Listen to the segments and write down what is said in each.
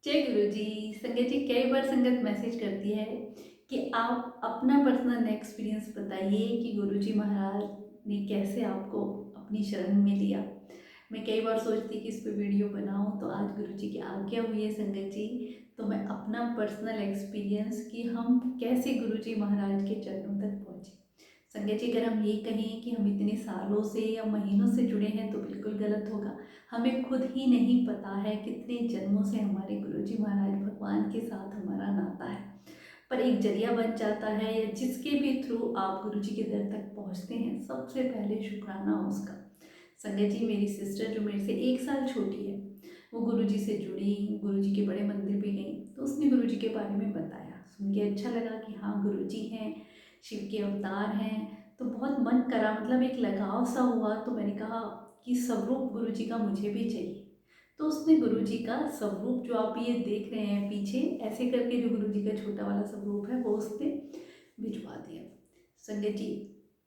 जय गुरु जी। संगत जी, कई बार संगत मैसेज करती है कि आप अपना पर्सनल एक्सपीरियंस बताइए कि गुरु जी महाराज ने कैसे आपको अपनी शरण में लिया। मैं कई बार सोचती कि इस पे वीडियो बनाऊं, तो आज गुरु जी की आज्ञा हुई है संगत जी। तो मैं अपना पर्सनल एक्सपीरियंस कि हम कैसे गुरु जी महाराज के चरणों तक पहुंचे। संगत जी, अगर हम ये कहें कि हम इतने सालों से या महीनों से जुड़े हैं तो बिल्कुल गलत होगा। हमें खुद ही नहीं पता है कितने जन्मों से हमारे गुरुजी महाराज भगवान के साथ हमारा नाता है। पर एक जरिया बन जाता है, या जिसके भी थ्रू आप गुरुजी के दर तक पहुंचते हैं, सबसे पहले शुक्राना उसका। संगत जी, मेरी सिस्टर जो मेरे से 1 साल छोटी है, वो गुरुजी से जुड़ी, गुरुजी के बड़े मंदिर भी गई, तो उसने गुरुजी के बारे में बताया। सुन के अच्छा लगा कि हाँ, गुरुजी हैं, शिव के अवतार हैं। तो बहुत मन करा, मतलब एक लगाव सा हुआ। तो मैंने कहा कि स्वरूप गुरुजी का मुझे भी चाहिए। तो उसने गुरुजी का स्वरूप जो आप ये देख रहे हैं पीछे ऐसे करके, जो गुरुजी का छोटा वाला स्वरूप है, वो उसने भिजवा दिया। संगत जी,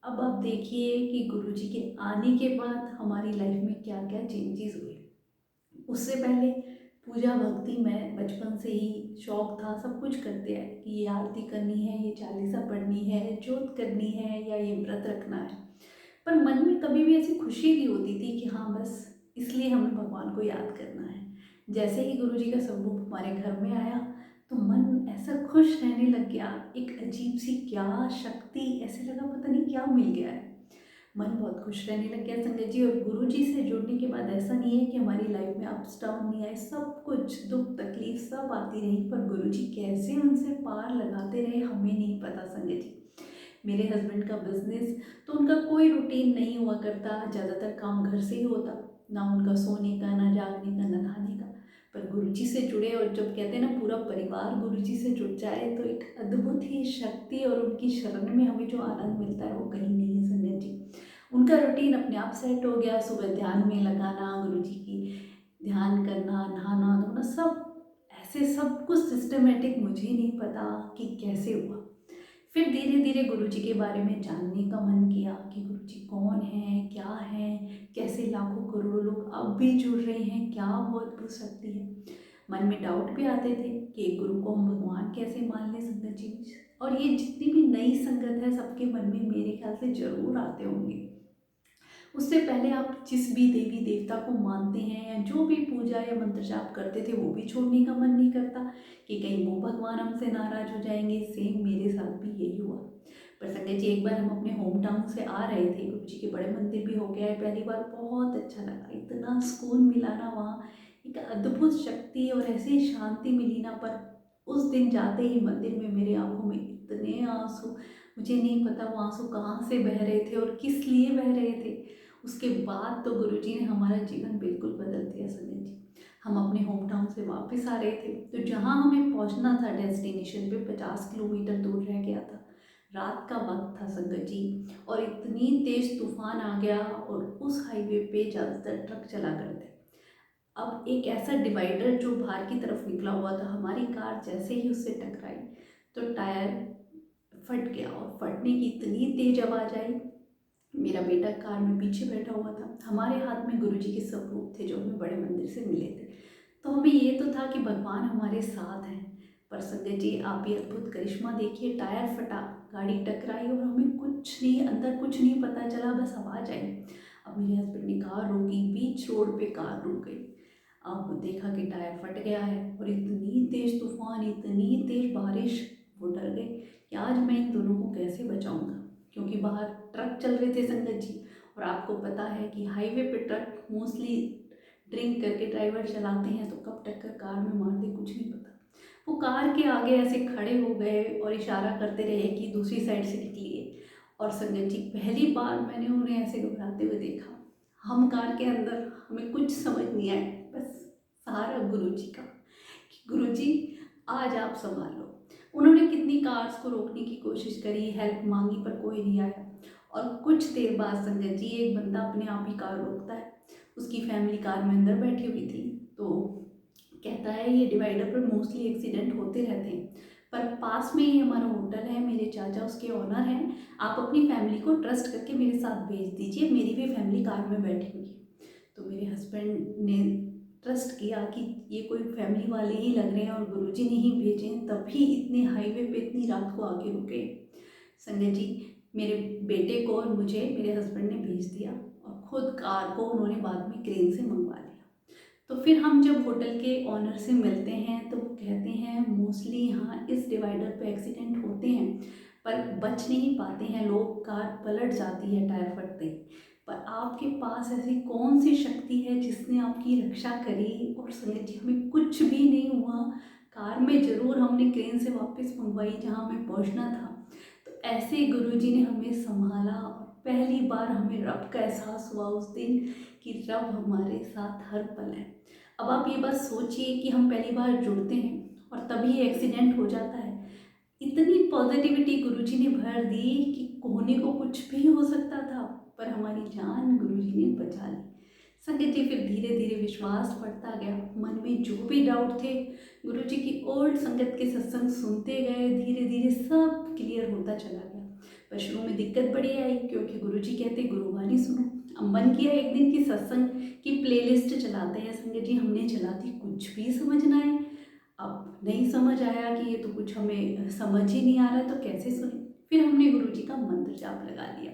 अब आप देखिए कि गुरुजी के आने के बाद हमारी लाइफ में क्या क्या चेंजेस हुए। उससे पहले पूजा भक्ति में बचपन से ही शौक था, सब कुछ करते हैं कि ये आरती करनी है, ये चालीसा पढ़नी है, जोत करनी है, या ये व्रत रखना है। पर मन में कभी भी ऐसी खुशी नहीं होती थी कि हाँ बस इसलिए हमें भगवान को याद करना है। जैसे ही गुरु जी का स्वरूप हमारे घर में आया, तो मन ऐसा खुश रहने लग गया। एक अजीब सी क्या शक्ति, ऐसे लगा पता नहीं क्या मिल गया है। मन बहुत खुश रहने लग गया संगत जी। और गुरु जी से जुड़ने के बाद ऐसा नहीं है कि हमारी लाइफ में अप्स डाउन नहीं आए, सब कुछ दुख तकलीफ सब आती रही, पर गुरु जी कैसे उनसे पार लगाते रहे हमें नहीं पता संगत जी। मेरे हस्बैंड का बिजनेस, तो उनका कोई रूटीन नहीं हुआ करता, ज़्यादातर काम घर से ही होता, ना उनका सोने का, ना जागने का, ना नहाने का। पर गुरुजी से जुड़े, और जब कहते हैं ना पूरा परिवार गुरुजी से जुड़ जाए, तो एक अद्भुत ही शक्ति और उनकी शरण में हमें जो आनंद मिलता है वो कहीं नहीं है संगत जी। उनका रूटीन अपने आप सेट हो गया। सुबह ध्यान में लगाना, गुरुजी की ध्यान करना, नहाना धोना, सब ऐसे सब कुछ सिस्टमेटिक। मुझे नहीं पता कि कैसे हुआ। फिर धीरे धीरे गुरुजी के बारे में जानने का मन किया कि गुरुजी कौन है, क्या है, कैसे लाखों करोड़ों लोग अब भी जुड़ रहे हैं, क्या वो अद्भुत शक्ति है। मन में डाउट भी आते थे कि एक गुरु को हम भगवान कैसे मान लें संगत जी। और ये जितनी भी नई संगत है, सबके मन में मेरे ख्याल से जरूर आते होंगे। उससे पहले आप जिस भी देवी देवता को मानते हैं, या जो भी पूजा या मंत्र जाप करते थे, वो भी छोड़ने का मन नहीं करता कि कहीं वो भगवान हमसे नाराज हो जाएंगे। सेम मेरे साथ भी यही हुआ। पर संगत जी, एक बार हम अपने होम टाउन से आ रहे थे, गुरु जी के बड़े मंदिर भी हो गया है पहली बार, बहुत अच्छा लगा, इतना सुकून मिला ना वहाँ, एक अद्भुत शक्ति और ऐसी शांति मिली ना। पर उस दिन जाते ही मंदिर में मेरे आंखों में इतने आंसू, मुझे नहीं पता वो आंसू कहाँ से बह रहे थे और किस लिए बह रहे थे। उसके बाद तो गुरुजी ने हमारा जीवन बिल्कुल बदल दिया संगत जी। हम अपने होम टाउन से वापस आ रहे थे, तो जहाँ हमें पहुँचना था डेस्टिनेशन पे, 50 किलोमीटर दूर रह गया था। रात का वक्त था संगत जी, और इतनी तेज तूफान आ गया, और उस हाईवे पे ज़्यादातर ट्रक चला करते। अब एक ऐसा डिवाइडर जो बाहर की तरफ निकला हुआ था, हमारी कार जैसे ही उससे टकराई, तो टायर फट गया, और फटने की इतनी तेज आवाज़ आई। मेरा बेटा कार में पीछे बैठा हुआ था, हमारे हाथ में गुरुजी के स्वरूप थे जो हमें बड़े मंदिर से मिले थे। तो हमें ये तो था कि भगवान हमारे साथ हैं। पर संगत जी, आप ये अद्भुत करिश्मा देखिए, टायर फटा, गाड़ी टकराई, और हमें कुछ नहीं, अंदर कुछ नहीं पता चला, बस आवाज़ आई। अब मेरे हस्बैंड ने कार रोकी, बीच रोड पे कार रुक गई। अब देखा कि टायर फट गया है, और इतनी तेज तूफान, इतनी तेज बारिश, वो डर गए कि आज मैं इन दोनों को कैसे बचाऊंगा, क्योंकि बाहर ट्रक चल रहे थे संगत जी। और आपको पता है कि हाईवे पे ट्रक मोस्टली ड्रिंक करके ड्राइवर चलाते हैं, तो कब टक्कर कार में मार दे कुछ नहीं पता। वो कार के आगे ऐसे खड़े हो गए और इशारा करते रहे कि दूसरी साइड से निकलिए। और संगत जी, पहली बार मैंने उन्हें ऐसे घबराते हुए देखा। हम कार के अंदर, हमें कुछ समझ नहीं आया, बस सहारा गुरु जी का कि गुरु जी आज आप संभाल लो। उन्होंने कितनी कार्स को रोकने की कोशिश करी, हेल्प मांगी, पर कोई नहीं आया। और कुछ देर बाद संगत जी, एक बंदा अपने आप ही कार रोकता है। उसकी फैमिली कार में अंदर बैठी हुई थी। तो कहता है ये डिवाइडर पर मोस्टली एक्सीडेंट होते रहते हैं, पर पास में ही हमारा होटल है, मेरे चाचा उसके ओनर हैं, आप अपनी फैमिली को ट्रस्ट करके मेरे साथ भेज दीजिए, मेरी भी फैमिली कार में बैठी हुई है। तो मेरे हस्बैंड ने ट्रस्ट किया कि ये कोई फैमिली वाले ही लग रहे हैं और गुरुजी ने ही भेजे हैं, तभी इतने हाईवे पे इतनी रात को आके रुके। संगत जी, मेरे बेटे को और मुझे मेरे हस्बैंड ने भेज दिया और खुद कार को उन्होंने बाद में क्रेन से मंगवा लिया। तो फिर हम जब होटल के ऑनर से मिलते हैं तो वो कहते हैं मोस्टली यहाँ इस डिवाइडर पे एक्सीडेंट होते हैं पर बच नहीं पाते हैं लोग, कार पलट जाती है टायर फटते। पर आपके पास ऐसी कौन सी शक्ति है जिसने आपकी रक्षा करी और संगत जी हमें कुछ भी नहीं हुआ। कार में ज़रूर हमने क्रेन से वापस मंगवाई जहाँ हमें पहुँचना था। तो ऐसे गुरुजी ने हमें संभाला और पहली बार हमें रब का एहसास हुआ उस दिन कि रब हमारे साथ हर पल है। अब आप ये बात सोचिए कि हम पहली बार जुड़ते हैं और तभी एक्सीडेंट हो जाता है। इतनी पॉजिटिविटी गुरुजी ने भर दी कि होने को कुछ भी हो सकता था, पर हमारी जान गुरुजी ने बचा ली। संगत जी, फिर धीरे धीरे विश्वास बढ़ता गया। मन में जो भी डाउट थे गुरुजी की ओल्ड संगत के सत्संग सुनते गए, धीरे धीरे सब क्लियर होता चला गया। पर शुरू में दिक्कत बड़ी आई क्योंकि गुरुजी कहते गुरुवाणी सुनो। अब मन किया एक दिन की सत्संग की प्लेलिस्ट चलाते हैं। संगत जी, हमने चला दी, कुछ भी समझ ना आए। अब नहीं समझ आया कि ये तो कुछ हमें समझ ही नहीं आ रहा है, तो कैसे सुने। फिर हमने गुरुजी का मंत्र जाप लगा लिया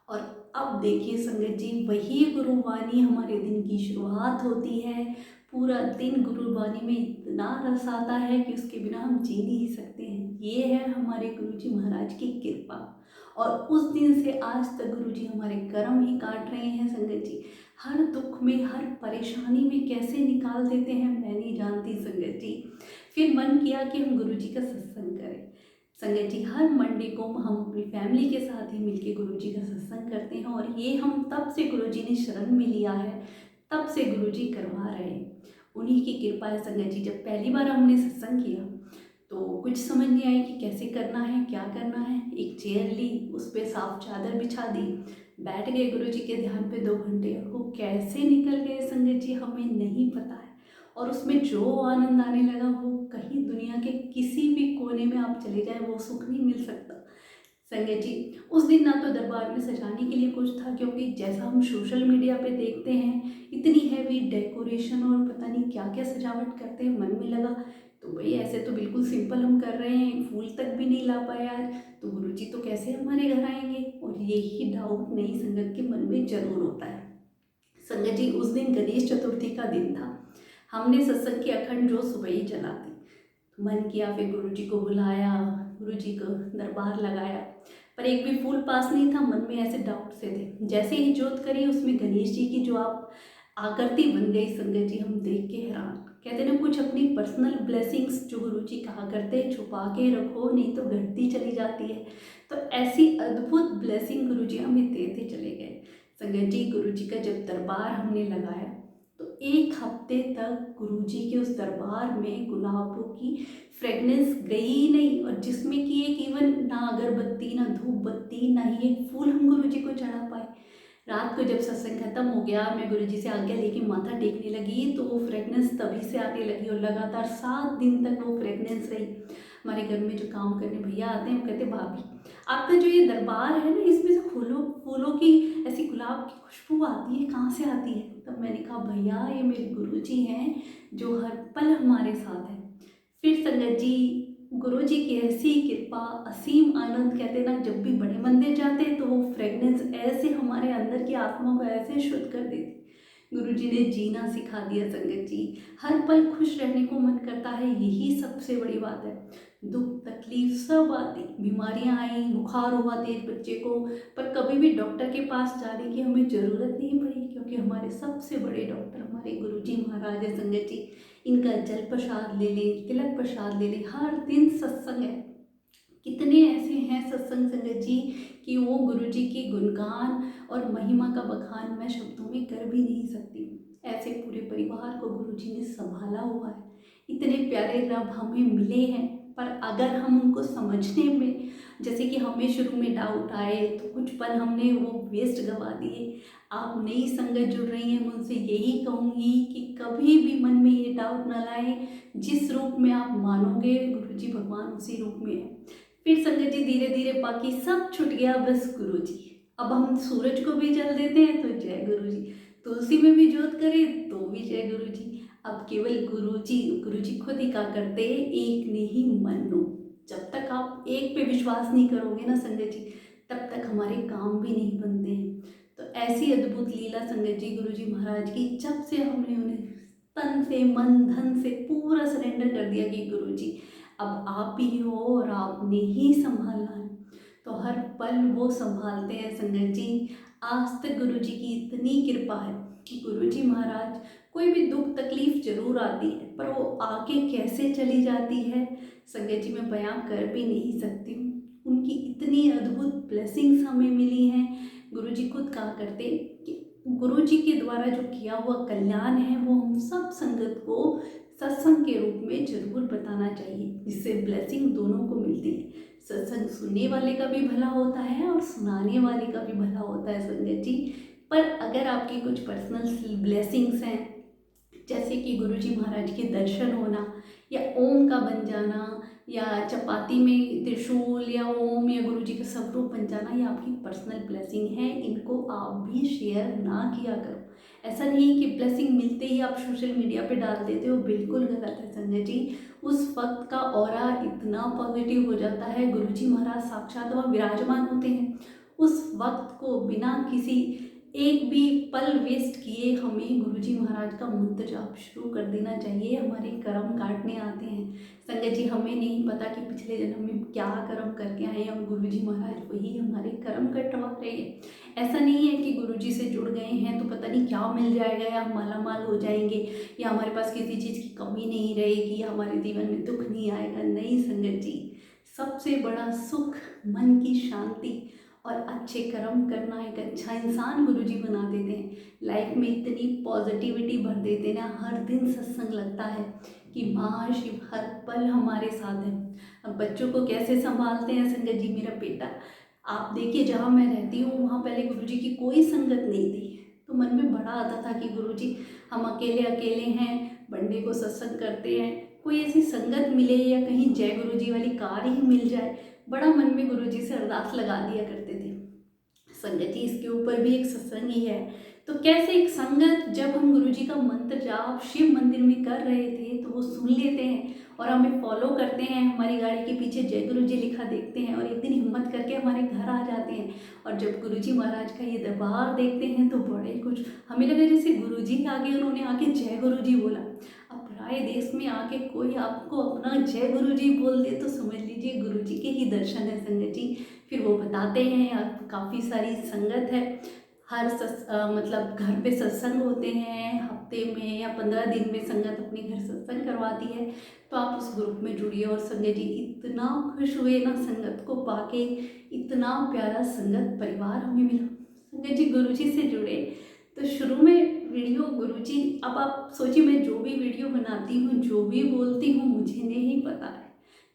और अब देखिए संगत जी, वही गुरुवाणी हमारे दिन की शुरुआत होती है। पूरा दिन गुरुवाणी में इतना रस आता है कि उसके बिना हम जी नहीं सकते हैं। ये है हमारे गुरुजी महाराज की कृपा और उस दिन से आज तक गुरुजी हमारे कर्म ही काट रहे हैं। संगत जी, हर दुख में हर परेशानी में कैसे निकाल देते हैं मैं नहीं जानती। संगत जी, फिर मन किया कि हम गुरुजी का सत्संग करें। संगत जी, हर मंडे को हम अपनी फैमिली के साथ ही मिलके गुरुजी का सत्संग करते हैं और ये हम तब से गुरुजी ने शरण में लिया है, तब से गुरुजी करवा रहे हैं। उन्हीं की कृपा है। संगत जी, जब पहली बार हमने सत्संग किया तो कुछ समझ नहीं आई कि कैसे करना है, क्या करना है। एक चेयर ली, उस पर साफ चादर बिछा दी, बैठ गए गुरुजी के ध्यान पे 2 घंटे। और वो कैसे निकल गए संगत जी हमें नहीं पता है। और उसमें जो आनंद आने लगा वो कहीं दुनिया के किसी भी कोने में आप चले जाए वो सुख नहीं मिल सकता। संगत जी, उस दिन ना तो दरबार में सजाने के लिए कुछ था, क्योंकि जैसा हम सोशल मीडिया पे देखते हैं इतनी हैवी डेकोरेशन और पता नहीं क्या क्या सजावट करते हैं। मन में लगा तो भाई ऐसे तो बिल्कुल सिंपल हम कर रहे हैं, फूल तक भी नहीं ला पाए आज, तो गुरुजी तो कैसे हमारे घर आएंगे। और यही डाउट नई संगत के मन में जरूर होता है। संगत जी, उस दिन गणेश चतुर्थी का दिन था। हमने सत्संग की अखंड ज्योत सुबह ही जला दी। मन किया, फिर गुरुजी को बुलाया, गुरुजी को दरबार लगाया, पर एक भी फूल पास नहीं था। मन में ऐसे डाउट से थे। जैसे ही ज्योत करी उसमें गणेश जी की जो आप आकृति बन गई संगत जी, हम देख के हैरान। कहते ना, कुछ अपनी पर्सनल ब्लेसिंग्स जो गुरुजी कहा करते हैं छुपा के रखो नहीं तो घटती चली जाती है। तो ऐसी अद्भुत ब्लेसिंग गुरुजी हमें देते चले गए। संगत जी, गुरुजी का जब दरबार हमने लगाया तो 1 हफ्ते तक गुरुजी के उस दरबार में गुलाबों की फ्रेगनेंस गई ही नहीं। और जिसमें कि एक इवन ना अगरबत्ती ना धूप बत्ती ना ही एक फूल हम गुरुजी को चढ़ा पाए। रात को जब सत्संग खत्म हो गया, मैं गुरुजी से आज्ञा लेके माथा टेकने लगी तो वो फ्रेगनेंस तभी से आने लगी और लगातार 7 दिन तक वो फ्रेगनेंस रही। हमारे घर में जो काम करने भैया आते हैं वो कहते, भाभी आपका जो ये दरबार है ना, इसमें से फूलों फूलों की ऐसी गुलाब की खुशबू आती है, कहाँ से आती है। तब मैंने कहा, भैया ये मेरे गुरुजी हैं जो हर पल हमारे साथ हैं। फिर संगत जी, गुरुजी की ऐसी कृपा, असीम आनंद। कहते ना, जब भी बड़े मंदिर जाते हैं तो वो फ्रेगनेंस ऐसे हमारे अंदर की आत्मा को ऐसे शुद्ध कर देती। गुरुजी ने जीना सिखा दिया संगत जी। हर पल खुश रहने को मन करता है, यही सबसे बड़ी बात है। दुख तकलीफ सब आती, बीमारियां आई, बुखार हुआ तेज बच्चे को, पर कभी भी डॉक्टर के पास जाने की हमें ज़रूरत नहीं पड़ी, क्योंकि हमारे सबसे बड़े डॉक्टर हमारे गुरुजी महाराज है। संगत जी, इनका जल प्रसाद ले लें, तिलक प्रसाद ले लें, हर दिन सत्संग है। कितने ऐसे हैं सत्संग संगत जी कि वो गुरुजी के गुणगान और महिमा का बखान मैं शब्दों में कर भी नहीं सकती। ऐसे पूरे परिवार को गुरुजी ने संभाला हुआ है। इतने प्यारे रब हमें मिले हैं, पर अगर हम उनको समझने में, जैसे कि हमें शुरू में डाउट आए तो कुछ पल हमने वो वेस्ट गवा दिए। आप नई संगत जुड़ रही हैं, मैं उनसे यही कहूँगी कि कभी भी मन में ये डाउट ना लाएं। जिस रूप में आप मानोगे गुरुजी भगवान उसी रूप में है। फिर संगत जी, धीरे धीरे बाकी सब छूट गया, बस गुरुजी। अब हम सूरज को भी जल देते हैं तो जय गुरुजी, तुलसी में भी जोत करें तो भी जय गुरु जी। अब केवल गुरु जी खुद ही कहा करते हैं, एक नहीं मनो। जब तक आप एक पे विश्वास नहीं करोगे ना संगत जी, तब तक हमारे काम भी नहीं बनते हैं। तो ऐसी अद्भुत लीला संगत जी गुरु जी महाराज की, जब से हमने उन्हें तन से मन धन से पूरा सरेंडर कर दिया कि गुरु जी अब आप ही हो और आपने ही संभालना है, तो हर पल वो संभालते हैं संगत जी। आज तक गुरु जी की इतनी कृपा है कि गुरु जी महाराज कोई भी दुख तकलीफ जरूर आती है, पर वो आके कैसे चली जाती है संगत जी मैं बयां कर भी नहीं सकती हूँ। उनकी इतनी अद्भुत ब्लेसिंग्स हमें मिली हैं। गुरु जी खुद कहा करते कि गुरु जी के द्वारा जो किया हुआ कल्याण है वो हम सब संगत को सत्संग के रूप में जरूर बताना चाहिए, जिससे ब्लेसिंग दोनों को मिलती है। सत्संग सुनने वाले का भी भला होता है और सुनाने वाले का भी भला होता है संगत जी। पर अगर आपकी कुछ पर्सनल ब्लेसिंग्स हैं, जैसे कि गुरु जी महाराज के दर्शन होना या ओम का बन जाना या चपाती में त्रिशूल या ओम या गुरु जी का स्वरूप बन जाना, ये आपकी पर्सनल ब्लेसिंग है। इनको आप भी शेयर ना किया करो। ऐसा नहीं कि ब्लेसिंग मिलते ही आप सोशल मीडिया पे डाल देते हो, बिल्कुल गलत है संजय जी। उस वक्त का ऑरा इतना पॉजिटिव हो जाता है, गुरु जी महाराज साक्षात वहाँ विराजमान होते हैं। उस वक्त को बिना किसी एक भी पल वेस्ट किए हमें गुरुजी महाराज का मंत्र जाप शुरू कर देना चाहिए। हमारे कर्म काटने आते हैं संगत जी, हमें नहीं पता कि पिछले जन्म में क्या कर्म करके आए हैं और गुरुजी महाराज वही हमारे कर्म कटवा रहे हैं। ऐसा नहीं है कि गुरुजी से जुड़ गए हैं तो पता नहीं क्या मिल जाएगा या हम मालामाल हो जाएंगे या हमारे पास किसी चीज़ की कमी नहीं रहेगी या हमारे जीवन में दुख नहीं आएगा। नहीं संगत जी, सबसे बड़ा सुख मन की शांति और अच्छे कर्म करना, एक अच्छा इंसान गुरुजी बना देते हैं। लाइफ में इतनी पॉजिटिविटी भर देते हैं ना, हर दिन सत्संग लगता है कि महाशिव हर पल हमारे साथ है। अब बच्चों को कैसे संभालते हैं संगत जी, मेरा बेटा आप देखिए, जहाँ मैं रहती हूँ वहाँ पहले गुरुजी की कोई संगत नहीं थी, तो मन में बड़ा आता था कि गुरुजी हम अकेले अकेले हैं, बंडे को सत्संग करते हैं, कोई ऐसी संगत मिले या कहीं जय गुरुजी वाली कार ही मिल जाए। बड़ा मन में गुरुजी से अरदास लगा दिया करते थे संगत जी। इसके ऊपर भी एक सत्संग ही है। तो कैसे एक संगत, जब हम गुरुजी का मंत्र जाप शिव मंदिर में कर रहे थे तो वो सुन लेते हैं और हमें फॉलो करते हैं, हमारी गाड़ी के पीछे जय गुरुजी लिखा देखते हैं और एक दिन हिम्मत करके हमारे घर आ जाते हैं। और जब गुरुजी महाराज का ये दरबार देखते हैं तो बड़े कुछ, हमें लगा जैसे गुरुजी आगे उन्होंने आके जय गुरुजी बोला। अब पराए देश में आके कोई आपको अपना जय गुरुजी बोल दे तो समझ लीजिए गुरुजी के ही दर्शन है संगत जी। फिर वो बताते हैं काफ़ी सारी संगत है, हर मतलब घर पे सत्संग होते हैं, हफ्ते में या 15 दिन में संगत अपने घर सत्संग करवाती है, तो आप उस ग्रुप में जुड़िए। और संगत जी इतना खुश हुए ना संगत को पाके, इतना प्यारा संगत परिवार हमें मिला। संगत जी गुरुजी से जुड़े तो शुरू में वीडियो गुरुजी, अब आप सोचिए मैं जो भी वीडियो बनाती हूँ जो भी बोलती हूँ मुझे नहीं पता है,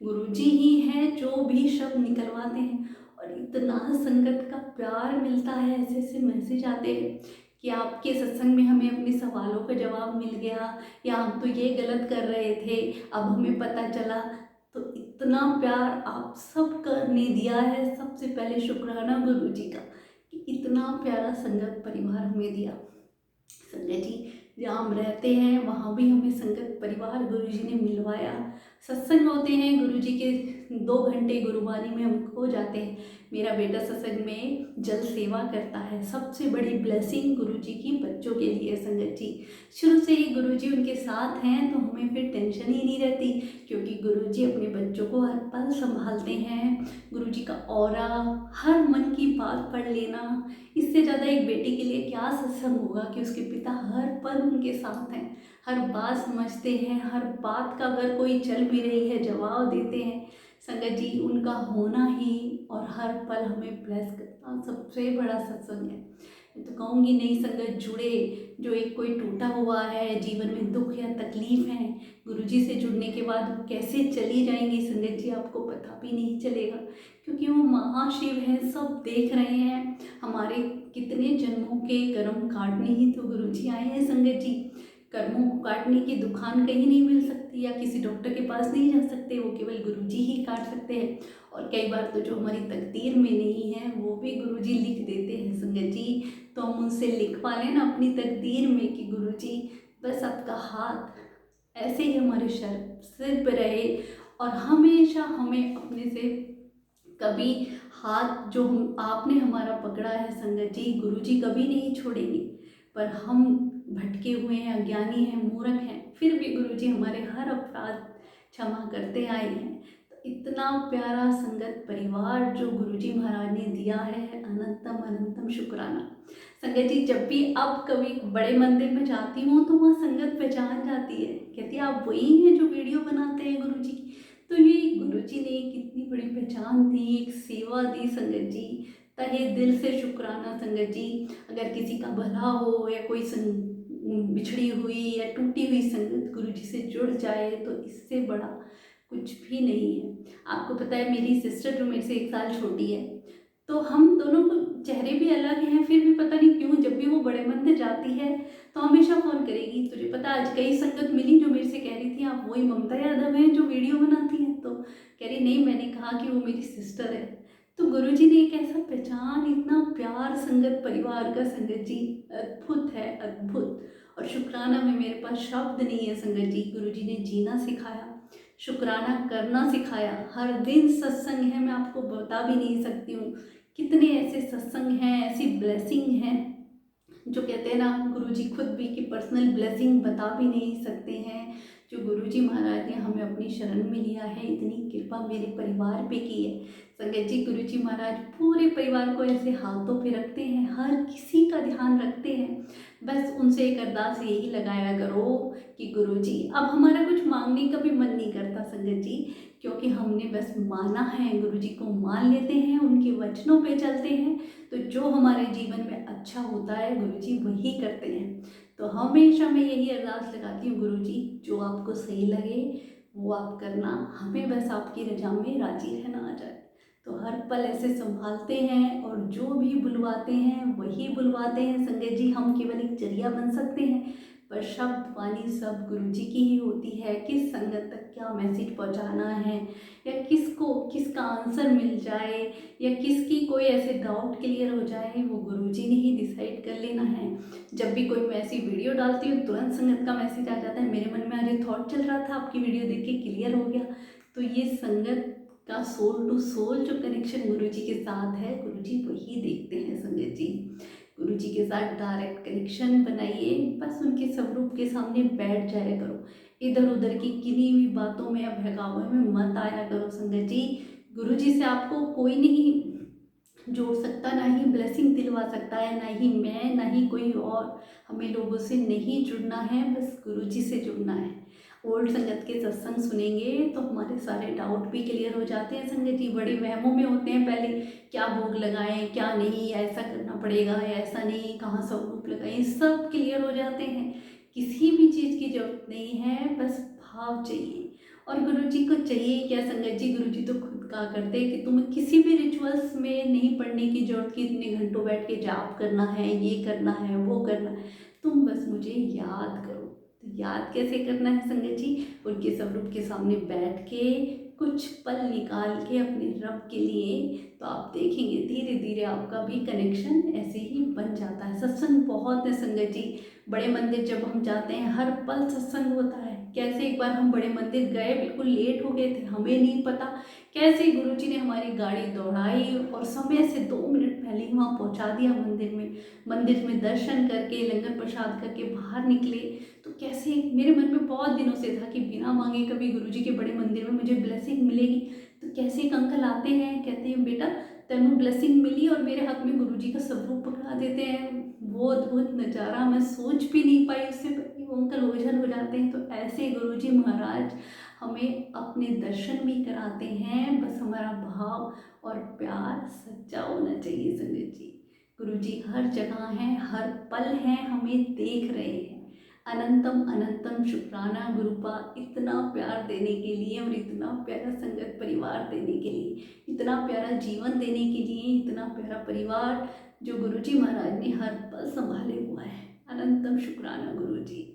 गुरुजी ही हैं जो भी शब्द निकलवाते हैं। और इतना संगत का प्यार मिलता है, ऐसे ऐसे मैसेज आते हैं कि आपके सत्संग में हमें अपने सवालों का जवाब मिल गया, या हम तो ये गलत कर रहे थे अब हमें पता चला। तो इतना प्यार आप सबका ने दिया है, सबसे पहले शुक्राना गुरुजी का कि इतना प्यारा संगत परिवार हमें दिया। संगत जी जहाँ हम रहते हैं वहाँ भी हमें संगत परिवार गुरुजी ने मिलवाया। सत्संग होते हैं गुरुजी के 2 घंटे गुरुवाणी में हम खो जाते हैं। मेरा बेटा सत्संग में जल सेवा करता है, सबसे बड़ी ब्लेसिंग गुरुजी की बच्चों के लिए संगत जी। शुरू से ही गुरुजी उनके साथ हैं तो हमें फिर टेंशन ही नहीं रहती, क्योंकि गुरुजी अपने बच्चों को हर पल संभालते हैं। गुरुजी का ऑरा, हर मन की बात पढ़ लेना, इससे ज़्यादा एक बेटे के लिए क्या सत्संग होगा कि उसके पिता हर पल उनके साथ हैं, हर बात समझते हैं, हर बात का अगर कोई चल भी रही है जवाब देते हैं। संगत जी उनका होना ही और हर पल हमें ब्लेस करना सबसे बड़ा सत्संग है। मैं तो कहूँगी नई संगत जुड़े, जो एक कोई टूटा हुआ है जीवन में दुख या तकलीफ है, गुरुजी से जुड़ने के बाद वो कैसे चली जाएंगी संगत जी आपको पता भी नहीं चलेगा, क्योंकि वो महाशिव हैं, सब देख रहे हैं। हमारे कितने जन्मों के कर्म काटने ही तो गुरुजी आए हैं संगत जी। कर्मों को काटने की दुकान कहीं नहीं मिल सकती या किसी डॉक्टर के पास नहीं जा सकते, वो केवल गुरुजी ही काट सकते हैं। और कई बार तो जो हमारी तकदीर में नहीं है वो भी गुरुजी लिख देते हैं संगत जी। तो हम उनसे लिखवा लें ना अपनी तकदीर में कि गुरुजी बस आपका हाथ ऐसे ही हमारे सिर पे रहे और हमेशा हमें अपने से कभी हाथ जो हम आपने हमारा पकड़ा है संगत जी, गुरु जी कभी नहीं छोड़ेंगे। पर हम भटके हुए हैं, अज्ञानी हैं, मूर्ख हैं, फिर भी गुरु जी हमारे हर अपराध क्षमा करते आए हैं। तो इतना प्यारा संगत परिवार जो गुरु जी महाराज ने दिया है, अनंतम अनंतम शुक्राना। संगत जी जब भी अब कभी बड़े मंदिर में जाती हूँ तो वहाँ संगत पहचान जाती है, कहती है आप वही हैं जो वीडियो बनाते हैं गुरु जी। तो ये गुरु जी ने कितनी बड़ी पहचान दी, एक सेवा दी संगत जी। तहे दिल से शुक्राना संगत जी। अगर किसी का भला हो या कोई बिछड़ी हुई या टूटी हुई संगत गुरु जी से जुड़ जाए तो इससे बड़ा कुछ भी नहीं है। आपको पता है मेरी सिस्टर जो मेरे से 1 साल छोटी है, तो हम दोनों को चेहरे भी अलग हैं, फिर भी पता नहीं क्यों जब भी वो बड़े मंदिर जाती है तो हमेशा फ़ोन करेगी। तुझे पता आज कई संगत मिली जो मेरे से कह रही थी आप वही ममता यादव हैं जो वीडियो बनाती हैं, तो कह रही नहीं मैंने कहा कि वो मेरी सिस्टर है। तो गुरुजी ने एक ऐसा पहचान, इतना प्यार संगत परिवार का संगत जी, अद्भुत है अद्भुत। और शुक्राना में मेरे पास शब्द नहीं है संगत जी। गुरुजी ने जीना सिखाया, शुक्राना करना सिखाया। हर दिन सत्संग है, मैं आपको बता भी नहीं सकती हूँ कितने ऐसे सत्संग हैं, ऐसी ब्लेसिंग हैं जो कहते हैं ना गुरुजी खुद भी कि पर्सनल ब्लेसिंग बता भी नहीं सकते हैं। जो गुरुजी महाराज ने हमें अपनी शरण में लिया है, इतनी कृपा मेरे परिवार पे की है संगत जी। गुरुजी महाराज पूरे परिवार को ऐसे हाथों पे रखते हैं, हर किसी का ध्यान रखते हैं। बस उनसे एक अरदास यही लगाया करो कि गुरुजी अब हमारा कुछ मांगने का भी मन नहीं करता संगत जी, क्योंकि हमने बस माना है, गुरुजी को मान लेते हैं, उनके वचनों पे चलते हैं। तो जो हमारे जीवन में अच्छा होता है गुरुजी वही करते हैं। तो हमेशा मैं यही अरदास लगाती हूँ गुरुजी जो आपको सही लगे वो आप करना, हमें बस आपकी रजा में राजी रहना आ जाए। तो हर पल ऐसे संभालते हैं और जो भी बुलवाते हैं वही बुलवाते हैं संगत जी। हम केवल एक जरिया बन सकते हैं, पर शब्द वाणी सब गुरुजी की ही होती है। किस संगत तक क्या मैसेज पहुंचाना है या किसको किसका आंसर मिल जाए या किसकी कोई ऐसे डाउट क्लियर हो जाए, वो गुरुजी ने ही डिसाइड कर लेना है। जब भी कोई मैं ऐसी वीडियो डालती हूँ तुरंत संगत का मैसेज आ जाता है, मेरे मन में आज ये थॉट चल रहा था आपकी वीडियो देख के क्लियर हो गया। तो ये संगत का सोल टू सोल जो कनेक्शन गुरुजी के साथ है, गुरुजी वही देखते हैं संगत जी। गुरुजी के साथ डायरेक्ट कनेक्शन बनाइए, बस उनके स्वरूप के सामने बैठ जाया करो। इधर उधर की किन्हीं हुई बातों में या बहकावे में मत आया करो संगत जी। गुरुजी से आपको कोई नहीं जोड़ सकता, ना ही ब्लेसिंग दिलवा सकता है, ना ही मैं ना ही कोई और। हमें लोगों से नहीं जुड़ना है, बस गुरुजी से जुड़ना है। ओल्ड संगत के सत्संग सुनेंगे तो हमारे सारे डाउट भी क्लियर हो जाते हैं संगत जी। बड़ी वहमों में होते हैं पहले, क्या भोग लगाएं क्या नहीं, ऐसा करना पड़ेगा या ऐसा नहीं, कहाँ स्वरूप लगाएं, सब क्लियर हो जाते हैं। किसी भी चीज़ की जरूरत नहीं है, बस भाव चाहिए। और गुरुजी को चाहिए क्या संगत जी, गुरुजी तो खुद कहा करते हैं कि तुम्हें किसी भी रिचुअल्स में नहीं पढ़ने की जरूरत कि इतने घंटों बैठ के जाप करना है, ये करना है, वो करना है, तुम बस मुझे याद करो। तो याद कैसे करना है संगत जी, उनके स्वरूप के सामने बैठ के कुछ पल निकाल के अपने रब के लिए, तो आप देखेंगे धीरे धीरे आपका भी कनेक्शन ऐसे ही बन जाता है। सत्संग बहुत है संगत जी, बड़े मंदिर जब हम जाते हैं हर पल सत्संग होता है। कैसे एक बार हम बड़े मंदिर गए, बिल्कुल लेट हो गए थे, हमें नहीं पता कैसे गुरुजी ने हमारी गाड़ी दौड़ाई और समय से 2 मिनट पहले ही वहाँ पहुँचा दिया मंदिर में। मंदिर में दर्शन करके लंगर प्रसाद करके बाहर निकले। तो कैसे मेरे मन में बहुत दिनों से था कि बिना मांगे कभी गुरुजी के बड़े मंदिर में मुझे ब्लेसिंग मिलेगी। तो कैसे एक अंकल आते हैं, कहते हैं बेटा तेनू ब्लेसिंग मिली, और मेरे हाथ में गुरुजी का स्वरूप पकड़ा देते हैं। वो अद्भुत नज़ारा मैं सोच भी नहीं पाई उससे पहले वो अंकल ओझल हो जाते हैं। तो ऐसे गुरुजी महाराज हमें अपने दर्शन भी कराते हैं, बस हमारा भाव और प्यार सच्चा होना चाहिए संगत जी। गुरुजी हर जगह हैं, हर पल हैं, हमें देख रहे हैं। अनंतम अनंतम शुक्राना गुरुपा, इतना प्यार देने के लिए और इतना प्यारा संगत परिवार देने के लिए, इतना प्यारा जीवन देने के लिए, इतना प्यारा परिवार जो गुरुजी महाराज ने हर पल संभाले हुआ है। अनंतम शुक्राना गुरुजी।